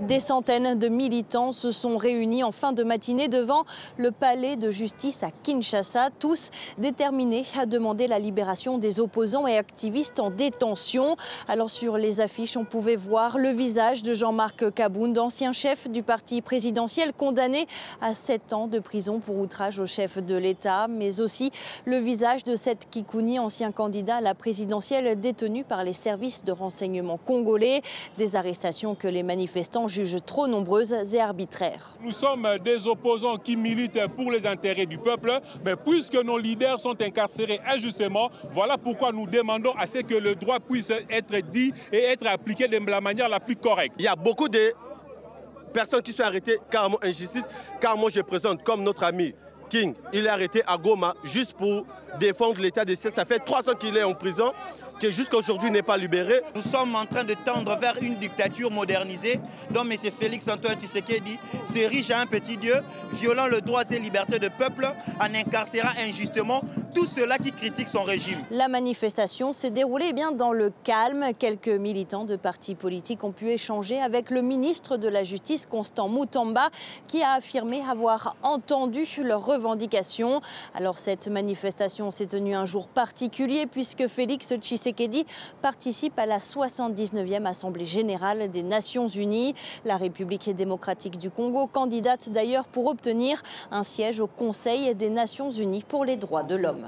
Des centaines de militants se sont réunis en fin de matinée devant le palais de justice à Kinshasa, tous déterminés à demander la libération des opposants et activistes en détention. Alors sur les affiches, on pouvait voir le visage de Jean-Marc Kabound, ancien chef du parti présidentiel condamné à 7 ans de prison pour outrage au chef de l'État, mais aussi le visage de Seth Kikouni, ancien candidat à la présidentielle détenu par les services de renseignement congolais. Des arrestations que les manifestants jugent trop nombreuses et arbitraires. Nous sommes des opposants qui militent pour les intérêts du peuple, mais puisque nos leaders sont incarcérés injustement, voilà pourquoi nous demandons à ce que le droit puisse être dit et être appliqué de la manière la plus correcte. Il y a beaucoup de personnes qui sont arrêtées carrément injustice, car moi je présente comme notre ami King, il est arrêté à Goma juste pour défendre l'état de siège. Ça fait 3 ans qu'il est en prison, qui jusqu'à aujourd'hui n'est pas libéré. Nous sommes en train de tendre vers une dictature modernisée dont M. Félix-Antoine Tshisekedi s'érige à un petit dieu, violant le droit et liberté de peuple en incarcérant injustement tout ceux-là qui critiquent son régime. La manifestation s'est déroulée dans le calme. Quelques militants de partis politiques ont pu échanger avec le ministre de la Justice, Constant Mutamba, qui a affirmé avoir entendu leurs revendications. Alors cette manifestation s'est tenue un jour particulier puisque Félix Tshisekedi participe à la 79e Assemblée générale des Nations Unies. La République démocratique du Congo candidate d'ailleurs pour obtenir un siège au Conseil des Nations Unies pour les droits de l'homme.